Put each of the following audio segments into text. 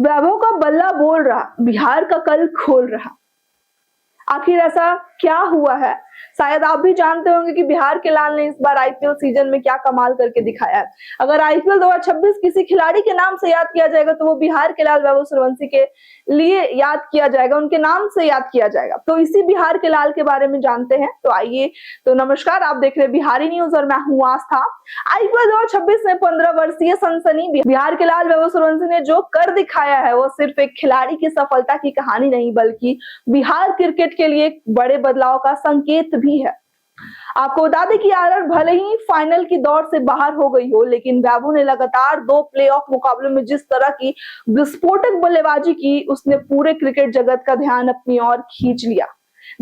वैभव का बल्ला बोल रहा, बिहार का कल खोल रहा। आखिर ऐसा क्या हुआ है? शायद आप भी जानते होंगे कि बिहार के लाल ने इस बार आईपीएल सीजन में क्या कमाल करके दिखाया है। अगर आईपीएल 2026 किसी खिलाड़ी के नाम से याद किया जाएगा तो वो बिहार के लाल वैभव सूर्यवंशी के लिए याद किया जाएगा, उनके नाम से याद किया जाएगा। तो इसी बिहार के लाल के बारे में जानते हैं। तो आइए, तो नमस्कार, आप देख रहे हैं बिहारी न्यूज और मैं हूं आस्था। आईपीएल 2026 में 15 वर्षीय सनसनी बिहार के लाल वैभव सूर्यवंशी ने जो कर दिखाया है वो सिर्फ एक खिलाड़ी की सफलता की कहानी नहीं बल्कि बिहार क्रिकेट के लिए एक बड़े बदलाव का संकेत भी है। आपको बता दें कि आरआर भले ही फाइनल की दौड़ से बाहर हो गई हो, लेकिन वैभव ने लगातार 2 प्लेऑफ मुकाबलों में जिस तरह की विस्फोटक बल्लेबाजी की, उसने पूरे क्रिकेट जगत का ध्यान अपनी ओर खींच लिया।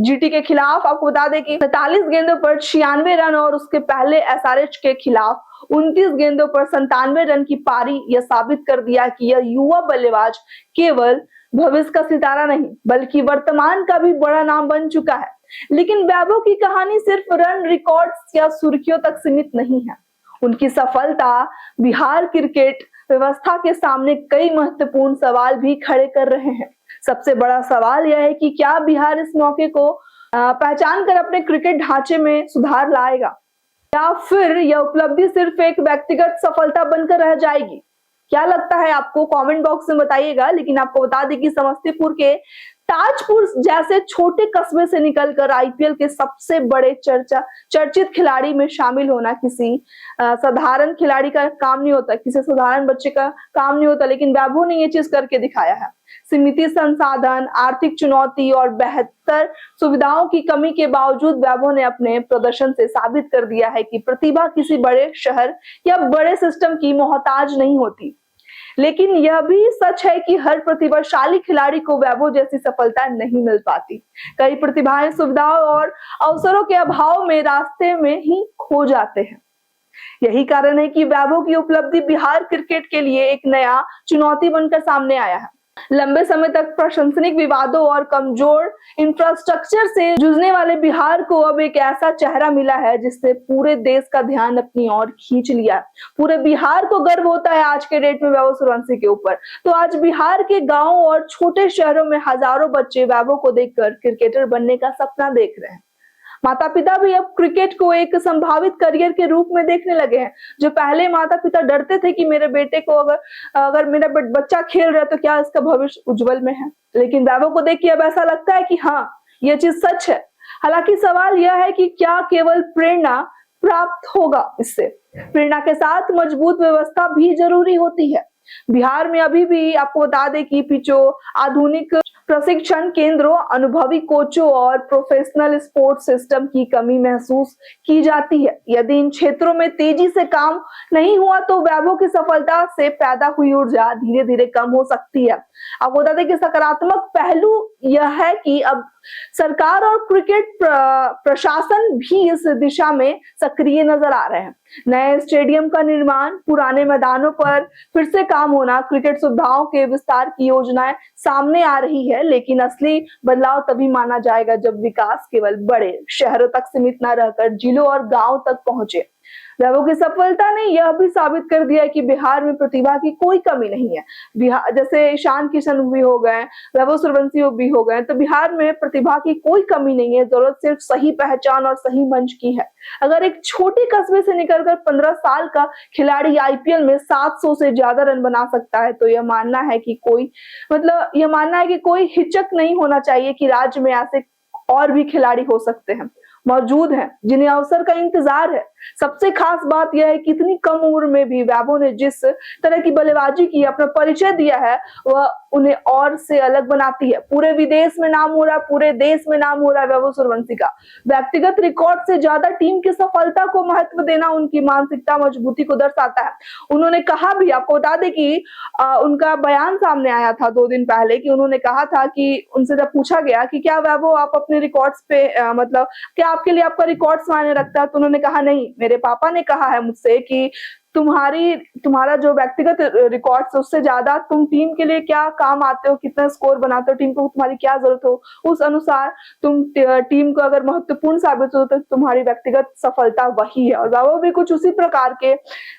जीटी के खिलाफ आपको बता दें कि 47 गेंदों पर 96 रन और उसके पहले एसआरएच के खिलाफ 29 गेंदों पर 97 रन की पारी यह साबित कर दिया कि यह युवा बल्लेबाज केवल भविष्य का सितारा नहीं बल्कि वर्तमान का भी बड़ा नाम बन चुका है। लेकिन वैभव की कहानी सिर्फ रन रिकॉर्ड्स या सुर्खियों तक सीमित नहीं है। उनकी सफलता बिहार क्रिकेट व्यवस्था के सामने कई महत्वपूर्ण सवाल भी खड़े कर रहे हैं। सबसे बड़ा सवाल यह है कि क्या बिहार इस मौके को पहचान कर अपने क्रिकेट ढांचे में सुधार लाएगा या फिर यह उपलब्धि सिर्फ एक व्यक्तिगत सफलता बनकर रह जाएगी? क्या लगता है आपको? कमेंट बॉक्स में बताइएगा। लेकिन आपको बता दें कि समस्तीपुर के ताजपुर जैसे छोटे कस्बे से निकलकर आईपीएल के सबसे बड़े चर्चित खिलाड़ी में शामिल होना किसी साधारण खिलाड़ी का काम नहीं होता, किसी साधारण बच्चे का काम नहीं होता, लेकिन वैभव ने ये चीज करके दिखाया है। सीमित संसाधन, आर्थिक चुनौती और बेहतर सुविधाओं की कमी के बावजूद वैभव ने अपने प्रदर्शन से साबित कर दिया है कि प्रतिभा किसी बड़े शहर या बड़े सिस्टम की मोहताज नहीं होती। लेकिन यह भी सच है कि हर प्रतिभाशाली खिलाड़ी को वैभव जैसी सफलता नहीं मिल पाती। कई प्रतिभाएं सुविधाओं और अवसरों के अभाव में रास्ते में ही खो जाते हैं। यही कारण है कि वैभव की उपलब्धि बिहार क्रिकेट के लिए एक नया चुनौती बनकर सामने आया है। लंबे समय तक प्रशंसनिक विवादों और कमजोर इंफ्रास्ट्रक्चर से जूझने वाले बिहार को अब एक ऐसा चेहरा मिला है जिससे पूरे देश का ध्यान अपनी ओर खींच लिया। पूरे बिहार को गर्व होता है आज के डेट में वैभव सूर्यवंशी के ऊपर। तो आज बिहार के गांव और छोटे शहरों में हजारों बच्चे वैभव को देखकर क्रिकेटर बनने का सपना देख रहे हैं। माता पिता भी अब क्रिकेट को एक संभावित करियर के रूप में देखने लगे हैं। जो पहले माता पिता डरते थे कि मेरे बेटे को अगर मेरा बच्चा खेल रहा है तो क्या इसका भविष्य उज्जवल में है, लेकिन वैभव को देख के अब ऐसा लगता है कि हाँ, यह चीज सच है। हालांकि सवाल यह है कि क्या केवल प्रेरणा प्राप्त होगा? इससे प्रेरणा के साथ मजबूत व्यवस्था भी जरूरी होती है। बिहार में अभी भी आपको बता दें कि पिचों, आधुनिक प्रशिक्षण केंद्रों, अनुभवी कोचों और प्रोफेशनल स्पोर्ट्स सिस्टम की कमी महसूस की जाती है। यदि इन क्षेत्रों में तेजी से काम नहीं हुआ तो वैभव की सफलता से पैदा हुई ऊर्जा धीरे धीरे कम हो सकती है। आपको बता दें कि सकारात्मक पहलू यह है कि अब सरकार और क्रिकेट प्रशासन भी इस दिशा में सक्रिय नजर आ रहे हैं। नए स्टेडियम का निर्माण, पुराने मैदानों पर फिर से काम होना, क्रिकेट सुविधाओं के विस्तार की योजनाएं सामने आ रही है। लेकिन असली बदलाव तभी माना जाएगा जब विकास केवल बड़े शहरों तक सीमित न रहकर जिलों और गांव तक पहुंचे। वैभव की सफलता ने यह भी साबित कर दिया कि बिहार में प्रतिभा की कोई कमी नहीं है। बिहार जैसे ईशान किशन भी हो गए, वैभव सूर्यवंशी भी हो गए, तो बिहार में प्रतिभा की कोई कमी नहीं है। जरूरत सिर्फ सही पहचान और सही मंच की है। अगर एक छोटे कस्बे से निकलकर 15 साल का खिलाड़ी आईपीएल में 700 से ज्यादा रन बना सकता है तो यह मानना है कि कोई हिचक नहीं होना चाहिए कि राज्य में ऐसे और भी खिलाड़ी हो सकते हैं, मौजूद हैं, जिन्हें अवसर का इंतजार है। सबसे खास बात यह है कि इतनी कम उम्र में भी वैभव ने जिस तरह की बल्लेबाजी की, अपना परिचय दिया है, वह उन्हें और से अलग बनाती है। पूरे विदेश में नाम हो रहा है, पूरे देश में नाम हो रहा है वैभव सूर्यवंशी का। व्यक्तिगत रिकॉर्ड से ज्यादा टीम की सफलता को महत्व देना उनकी मानसिकता मजबूती को दर्शाता है। उन्होंने कहा भी, आपको बता दें कि उनका बयान सामने आया था 2 दिन पहले कि उन्होंने कहा था कि उनसे जब पूछा गया कि क्या वैभव आप अपने रिकॉर्ड्स पे क्या आपके लिए आपका रिकॉर्ड्स मायने रखता है, तो उन्होंने कहा नहीं, मेरे पापा ने कहा है मुझसे कि तुम्हारा जो व्यक्तिगत रिकॉर्ड्स है उससे ज्यादा तुम टीम के लिए क्या काम आते हो, कितना स्कोर बनाते हो, टीम को तुम्हारी क्या जरूरत हो, उस अनुसार तुम टीम को अगर महत्वपूर्ण साबित हो तो तुम्हारी व्यक्तिगत सफलता वही है। और वैभव भी कुछ उसी प्रकार के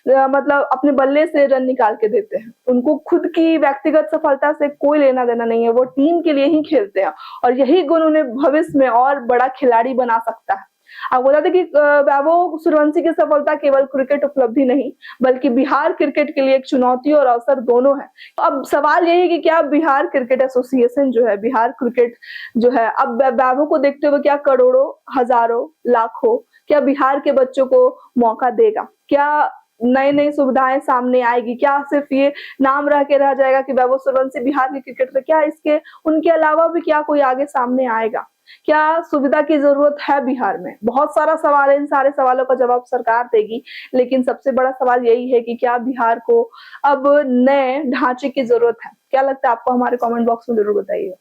मतलब अपने बल्ले से रन निकाल के देते हैं। उनको खुद की व्यक्तिगत सफलता से कोई लेना देना नहीं है, वो टीम के लिए ही खेलते हैं और यही गुण उन्हें भविष्य में और बड़ा खिलाड़ी बना सकता है। आपको बता दें कि वैभव सूर्यवंशी की सफलता केवल क्रिकेट उपलब्धि नहीं बल्कि बिहार क्रिकेट के लिए एक चुनौती और अवसर दोनों है। तो अब सवाल यही है कि क्या बिहार क्रिकेट एसोसिएशन जो है, बिहार क्रिकेट जो है, अब वैभव को देखते हुए क्या करोड़ों, हजारों, लाखों क्या बिहार के बच्चों को मौका देगा? क्या नई नई सुविधाएं सामने आएगी? क्या सिर्फ ये नाम रह के रह जाएगा कि वैभव सूर्यवंशी बिहार के क्रिकेट में? क्या इसके उनके अलावा भी क्या कोई आगे सामने आएगा? क्या सुविधा की जरूरत है बिहार में? बहुत सारा सवाल है, इन सारे सवालों का जवाब सरकार देगी, लेकिन सबसे बड़ा सवाल यही है कि क्या बिहार को अब नए ढांचे की जरूरत है? क्या लगता है आपको? हमारे कमेंट बॉक्स में जरूर बताइए।